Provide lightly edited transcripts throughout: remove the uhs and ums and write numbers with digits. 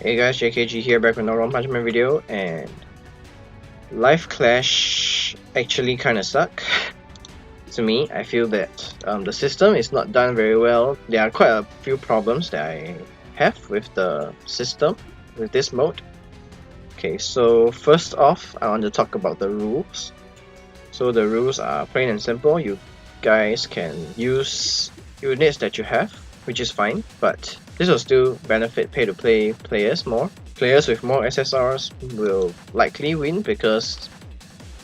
Hey guys, JKG here, back with another One Punch Man video, and Life Clash actually kinda suck. To me, I feel that the system is not done very well. There are quite a few problems that I have with the system, with this mode. Okay, so first off, I want to talk about the rules. So the rules are plain and simple. You guys can use units that you have, which is fine, but this will still benefit pay-to-play players more. Players with more SSRs will likely win because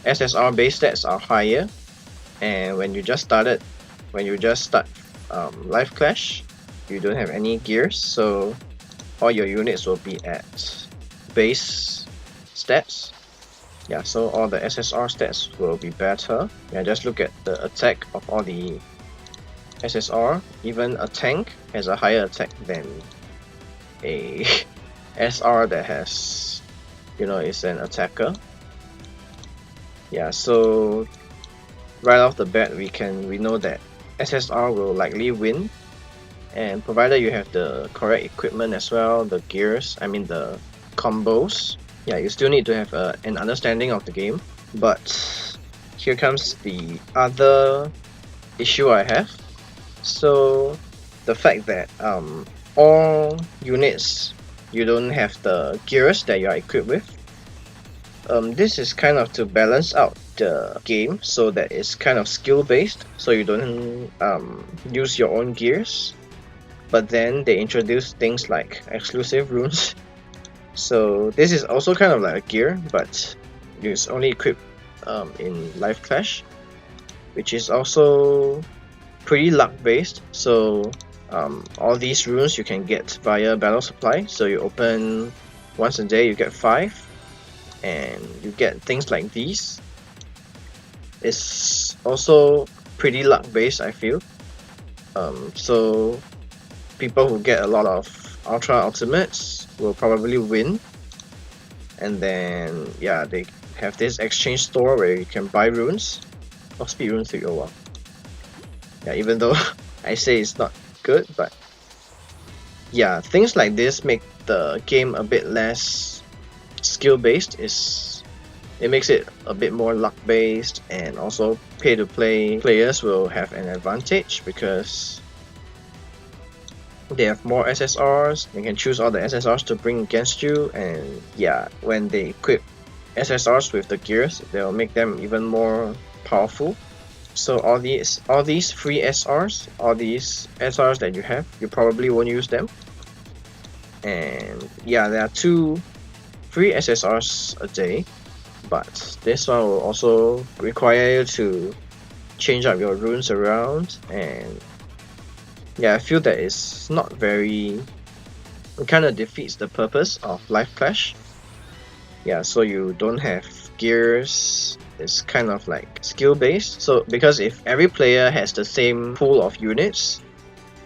SSR base stats are higher, and when you just start Life Clash, you don't have any gears, so all your units will be at base stats. Yeah, so all the SSR stats will be better. Yeah, just look at the attack of all the SSR. Even a tank has a higher attack than a SR that has, is an attacker. Yeah, so right off the bat, we know that SSR will likely win, and provided you have the correct equipment as well, the gears, the combos. Yeah, you still need to have an understanding of the game. But here comes the other issue I have. So the fact that all units, you don't have the gears that you are equipped with. This is kind of to balance out the game so that it's kind of skill based, so you don't use your own gears. But then they introduce things like exclusive runes. So this is also kind of like a gear, but it's only equipped in Life Clash, which is also pretty luck based. So all these runes you can get via battle supply. So you open once a day, you get 5, and you get things like these. It's also pretty luck based, I feel. So people who get a lot of Ultra Ultimates will probably win. And then, yeah, they have this exchange store where you can buy runes. Oh, speed rune 301. Yeah, even though I say it's not good, but yeah, things like this make the game a bit less skill based. It makes it a bit more luck based, and also pay to play players will have an advantage because they have more SSRs. They can choose all the SSRs to bring against you, and yeah, when they equip SSRs with the gears, they'll make them even more powerful. So all these free SRs, all these SRs that you have, you probably won't use them. And yeah, there are 2 free SSRs a day, but this one will also require you to change up your runes around, and yeah, I feel that it's not very... It kind of defeats the purpose of Life Clash. Yeah, so you don't have gears. It's kind of like skill based. So because if every player has the same pool of units,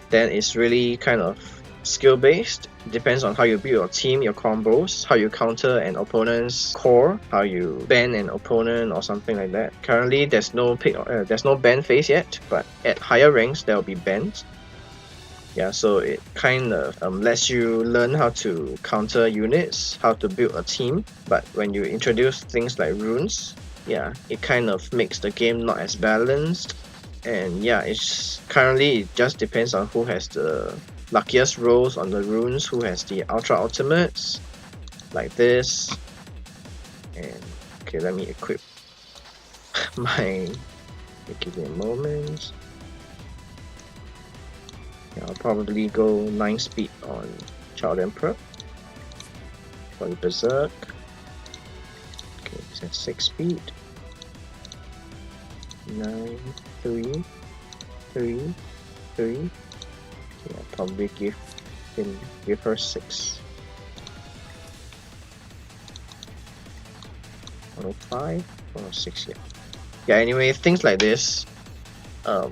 then it's really kind of skill based. It depends on how you build your team, your combos, how you counter an opponent's core, how you ban an opponent or something like that. Currently, there's no ban phase yet, but at higher ranks there will be bans. Yeah, so it kind of lets you learn how to counter units, how to build a team. But when you introduce things like runes, yeah, it kind of makes the game not as balanced. And yeah, it just depends on who has the luckiest rolls on the runes, who has the Ultra Ultimates, like this. And okay, let me equip my... Give me a moment. Yeah, I'll probably go 9 speed on Child Emperor. For the Berserk. Okay, it's at 6 speed. 9, 3, 3, 3. Okay, I'll probably give her 6. 105 or 6, yeah. Yeah, anyway, things like this,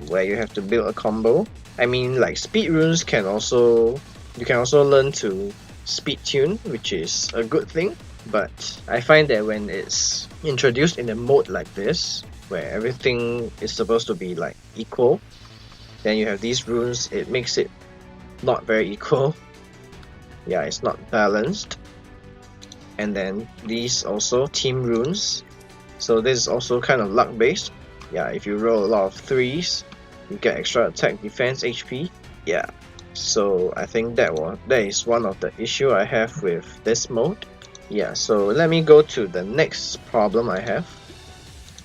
where you have to build a combo. Like speed runes you can also learn to speed tune, which is a good thing. But I find that when it's introduced in a mode like this, where everything is supposed to be like equal, then you have these runes, it makes it not very equal. Yeah, it's not balanced. And then these also team runes. So this is also kind of luck based. Yeah, if you roll a lot of 3s, you get extra attack, defense, HP. Yeah, so I think that is one of the issue I have with this mode. Yeah, so let me go to the next problem I have.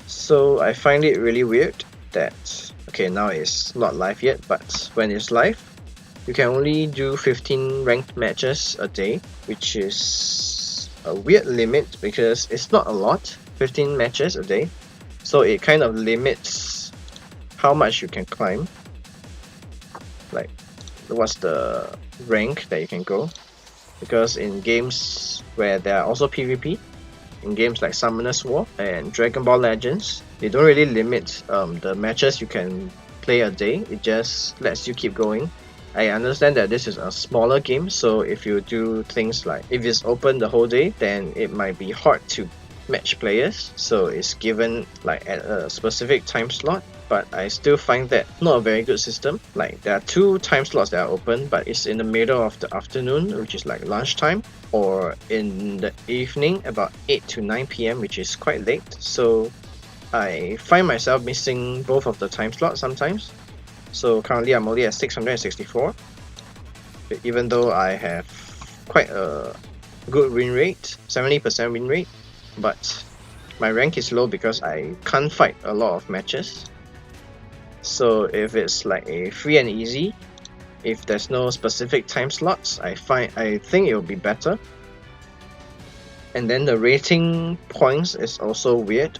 So I find it really weird that, okay, now it's not live yet, but when it's live, you can only do 15 ranked matches a day, which is a weird limit because it's not a lot, 15 matches a day. So it kind of limits how much you can climb. Like, what's the rank that you can go? Because in games where there are also PvP, in games like Summoner's War and Dragon Ball Legends, they don't really limit the matches you can play a day. It just lets you keep going. I understand that this is a smaller game, so if you do things like, if it's open the whole day, then it might be hard to match players, so it's given like at a specific time slot. But I still find that not a very good system. Like, there are 2 time slots that are open, but it's in the middle of the afternoon, which is like lunchtime, or in the evening about 8 to 9 p.m, which is quite late. So I find myself missing both of the time slots sometimes. So currently I'm only at 664, even though I have quite a good win rate, 70% win rate, but my rank is low because I can't fight a lot of matches. So if it's like a free and easy, if there's no specific time slots, I think it will be better. And then the rating points is also weird.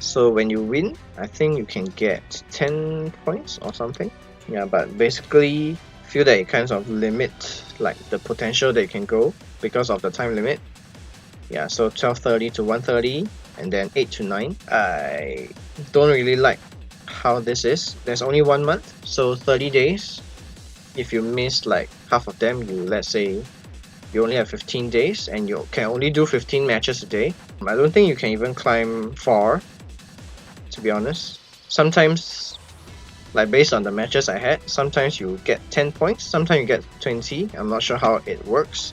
So when you win, I think you can get 10 points or something. Yeah, but basically feel that it kind of limit like the potential that you can go because of the time limit. Yeah, so 12:30 to 1:30 and then 8 to 9. I don't really like how this is. There's only 1 month, so 30 days. If you miss like half of them, let's say you only have 15 days and you can only do 15 matches a day. I don't think you can even climb far, to be honest. Sometimes, like based on the matches I had, sometimes you get 10 points, sometimes you get 20. I'm not sure how it works.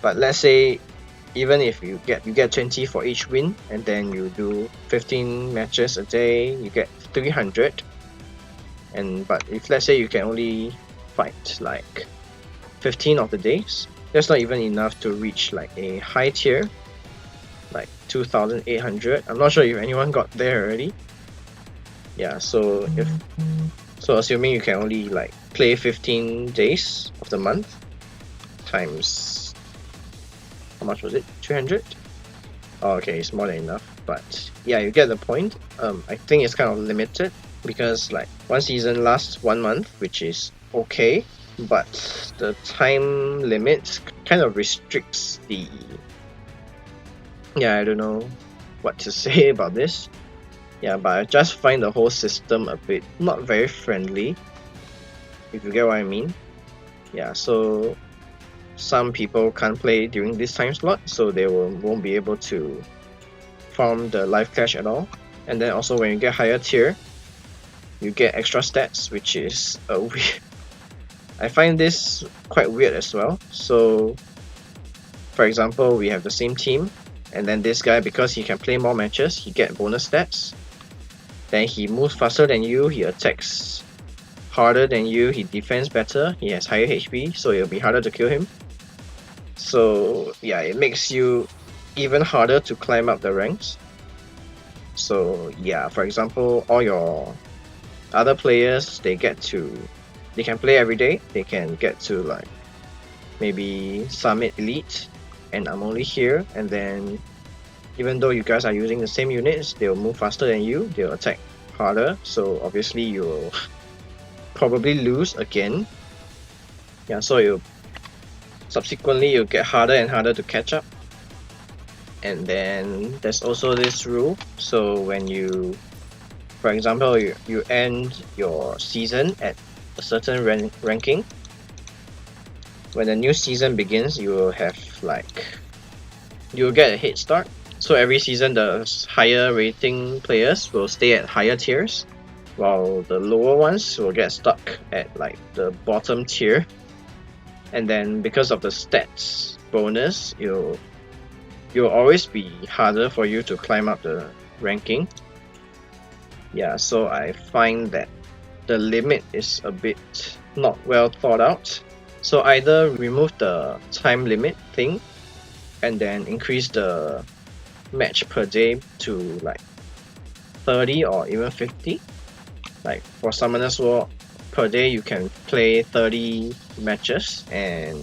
But let's say even if you get 20 for each win, and then you do 15 matches a day, you get 300. But if let's say you can only fight like 15 of the days, that's not even enough to reach like a high tier, like 2,800. I'm not sure if anyone got there already. Yeah, so assuming you can only like play 15 days of the month times, how much was it? 300? Oh, okay, it's more than enough. But yeah, you get the point. I think it's kind of limited because like one season lasts 1 month, which is okay, but the time limit kind of restricts the, yeah, I don't know what to say about this. Yeah, but I just find the whole system a bit not very friendly, if you get what I mean. Yeah, so some people can't play during this time slot, so they won't be able to farm the life clash at all. And then also when you get higher tier, you get extra stats, which is weird. I find this quite weird as well. So for example, we have the same team, and then this guy, because he can play more matches, he get bonus stats. Then he moves faster than you, he attacks harder than you, he defends better, he has higher HP, so it'll be harder to kill him. So yeah, it makes you even harder to climb up the ranks. So yeah, for example, all your other players, they can play every day, they can get to like maybe Summit Elite, and I'm only here. And then even though you guys are using the same units, they'll move faster than you, they'll attack harder, so obviously you'll probably lose again. Yeah, so you'll get harder and harder to catch up. And then there's also this rule, so when you, for example, you end your season at a certain ranking, when the new season begins, you will have like, you'll get a head start. So every season the higher rating players will stay at higher tiers, while the lower ones will get stuck at like the bottom tier. and then because of the stats bonus, you'll always be harder for you to climb up the ranking. Yeah, so I find that the limit is a bit not well thought out. So either remove the time limit thing and then increase the match per day to like 30 or even 50. Like for Summoner's War, per day you can play 30 matches and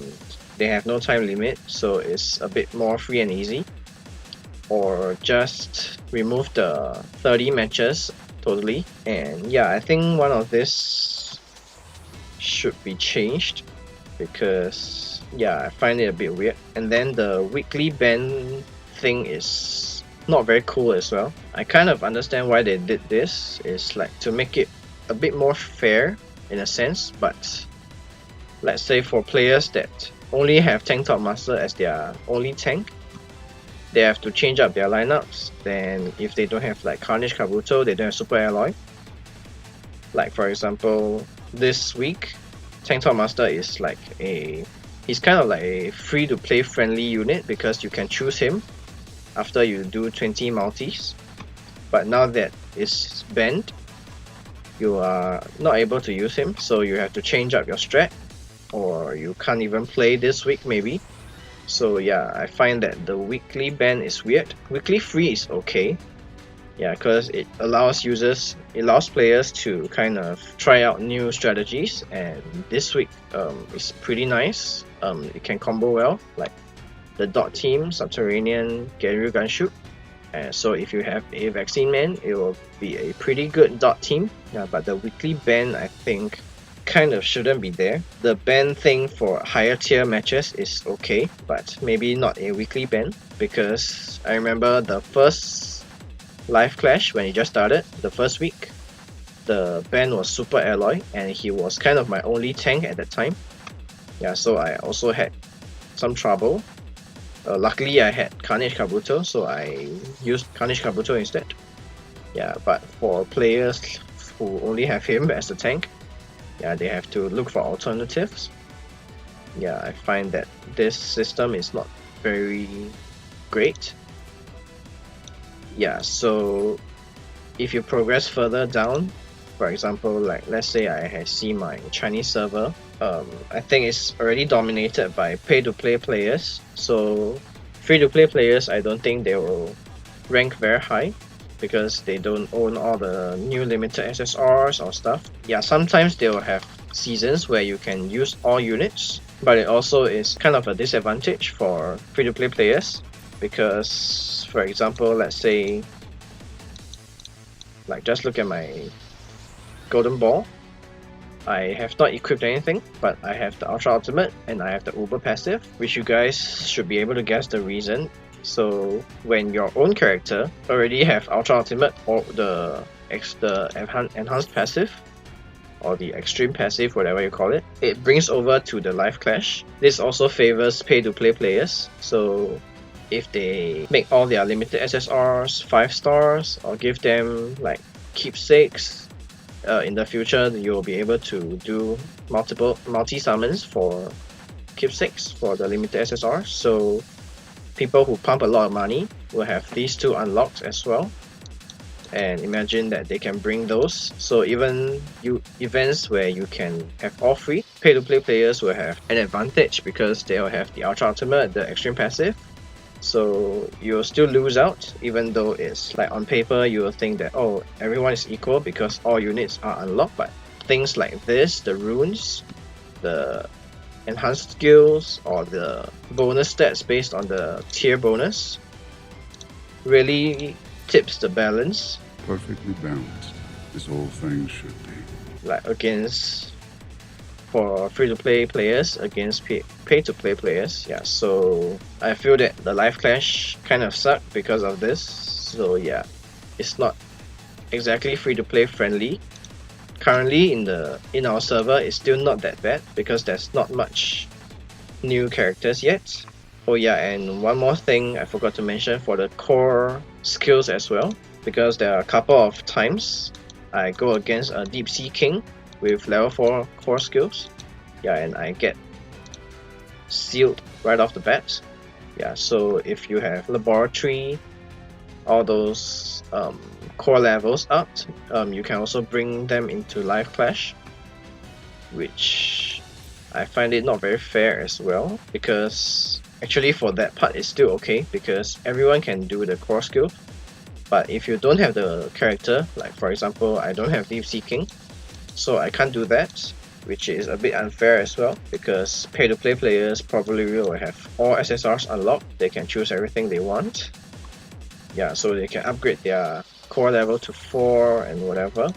they have no time limit, so it's a bit more free and easy. Or just remove the 30 matches totally. And yeah, I think one of this should be changed because yeah, I find it a bit weird. And then the weekly ban thing is not very cool as well. I kind of understand why they did this. It's like to make it a bit more fair in a sense, but let's say for players that only have Tank Top Master as their only tank, they have to change up their lineups. Then if they don't have like Carnage Kabuto, they don't have Super Alloy. Like for example, this week, Tank Top Master is like he's kind of like a free to play friendly unit because you can choose him after you do 20 multis. But now that it's banned, you are not able to use him, so you have to change up your strat, or you can't even play this week maybe. So yeah, I find that the weekly ban is weird. Weekly free is okay. Yeah, because it allows players to kind of try out new strategies, and this week is pretty nice. It can combo well, like the Dot Team, Subterranean, Genryu Ganshu. And so if you have a Vaccine Man, it will be a pretty good Dot Team. Yeah, but the weekly ban, I think, kind of shouldn't be there. The ban thing for higher tier matches is okay, but maybe not a weekly ban, because I remember the first Live Clash when it just started, the first week, the ban was Super Alloy and he was kind of my only tank at that time. Yeah, so I also had some trouble. Luckily I had Carnage Kabuto, so I used Carnage Kabuto instead. Yeah, but for players who only have him as a tank, yeah, they have to look for alternatives. Yeah, I find that this system is not very great. Yeah, so if you progress further down, for example, like let's say I see my Chinese server, I think it's already dominated by pay-to-play players. So free-to-play players, I don't think they will rank very high because they don't own all the new limited SSRs or stuff. Yeah, sometimes they will have seasons where you can use all units, but it also is kind of a disadvantage for free-to-play players because, for example, let's say, like just look at my Golden Ball. I have not equipped anything, but I have the Ultra Ultimate and I have the Uber passive, which you guys should be able to guess the reason. So when your own character already have Ultra Ultimate or the enhanced passive or the extreme passive, whatever you call it, it brings over to the Live Clash. This also favors pay-to-play players. So if they make all their limited SSRs 5 stars or give them like keepsakes, in the future you'll be able to do multi-summons for keepsakes for the limited SSR. So people who pump a lot of money will have these two unlocked as well. And imagine that they can bring those. So even events where you can have all free, pay-to-play players will have an advantage because they'll have the Ultra Ultimate, the Extreme Passive. So you'll still lose out, even though it's like on paper you will think that, oh, everyone is equal because all units are unlocked. But things like this, the runes, the enhanced skills, or the bonus stats based on the tier bonus really tips the balance. Perfectly balanced, this whole thing should be. Like against, for free-to-play players against pay-to-play players. Yeah, so I feel that the Live Clash kind of sucked because of this. So yeah, it's not exactly free-to-play friendly. Currently in our server, it's still not that bad because there's not much new characters yet. Oh yeah, and one more thing I forgot to mention for the core skills as well, because there are a couple of times I go against a Deep Sea King with level 4 core skills. Yeah, and I get sealed right off the bat. Yeah, so if you have laboratory, all those core levels up, you can also bring them into live clash, which I find it not very fair as well, because actually for that part it's still okay because everyone can do the core skill. But if you don't have the character, like for example I don't have Deep Seeking, so I can't do that, which is a bit unfair as well, because pay-to-play players probably will have all SSRs unlocked. They can choose everything they want. Yeah, so they can upgrade their core level to 4 and whatever.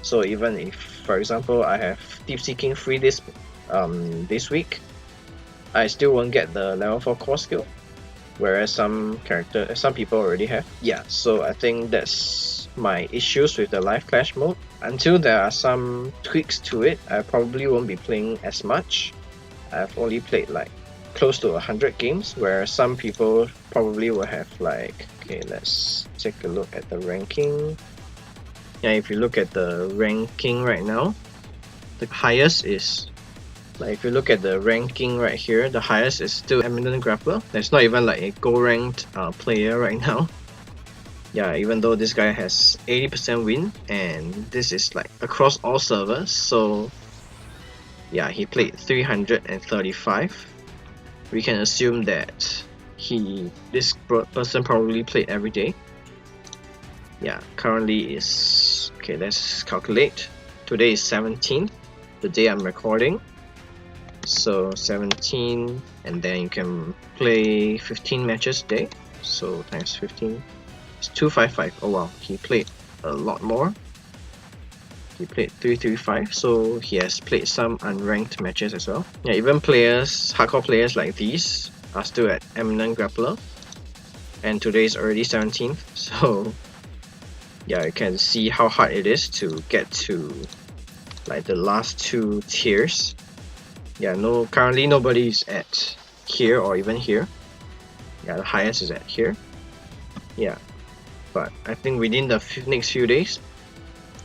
So even if, for example, I have Deep Seeking free this week, I still won't get the level 4 core skill, whereas some people already have. Yeah, so I think that's my issues with the live clash mode. Until there are some tweaks to it, I probably won't be playing as much. I've only played like close to 100 games, where some people probably will have like, okay, let's take a look at the ranking. Yeah, if you look at the ranking right now, the highest is, like if you look at the ranking right here, the highest is still Eminent Grappler. There's not even like a gold ranked player right now. Yeah, even though this guy has 80% win, and this is like across all servers, so yeah, he played 335. We can assume that this person probably played every day. Yeah, currently is, okay, let's calculate. Today is 17th, the day I'm recording. So 17, and then you can play 15 matches a day, so times 15 is 255. Oh wow, he played a lot more. He played 335, so he has played some unranked matches as well. Yeah, even hardcore players like these are still at Eminent Grappler, and today is already 17th, so yeah, you can see how hard it is to get to like the last 2 tiers. Yeah, currently nobody is at here or even here. Yeah, the highest is at here. Yeah, but I think within the next few days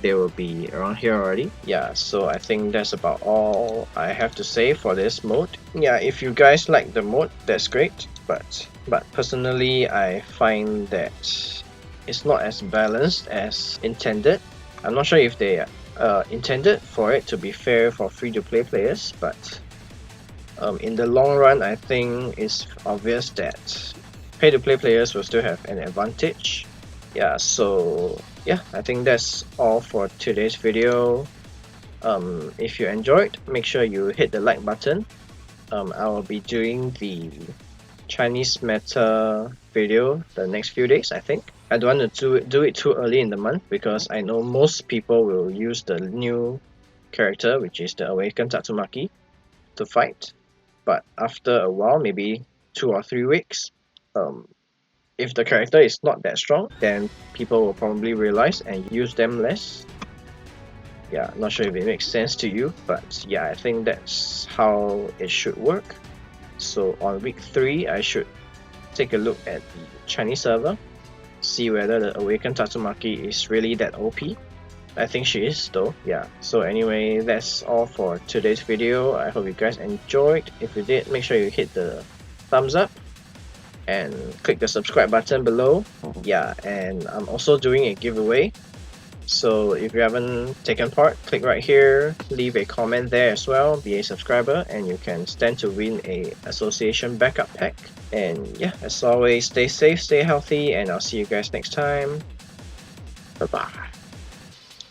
they will be around here already. Yeah, so I think that's about all I have to say for this mode. Yeah, if you guys like the mode, that's great, but personally I find that it's not as balanced as intended. I'm not sure if they intended for it to be fair for free-to-play players, but in the long run I think it's obvious that pay-to-play players will still have an advantage. Yeah, so yeah, I think that's all for today's video. If you enjoyed, make sure you hit the like button. I will be doing the Chinese meta video the next few days, I think. I don't want to do it too early in the month, because I know most people will use the new character, which is the Awakened Tatsumaki, to fight. But after a while, maybe 2 or 3 weeks, if the character is not that strong, then people will probably realize and use them less. Yeah, not sure if it makes sense to you, but yeah, I think that's how it should work. So on week 3, I should take a look at the Chinese server, see whether the Awakened Tatsumaki is really that OP. I think she is though. Yeah, so anyway, that's all for today's video. I hope you guys enjoyed. If you did, make sure you hit the thumbs up and click the subscribe button below. Yeah, and I'm also doing a giveaway, so if you haven't taken part, click right here, leave a comment there as well, be a subscriber, and you can stand to win a association backup pack. And yeah, as always, stay safe, stay healthy, and I'll see you guys next time. Bye bye.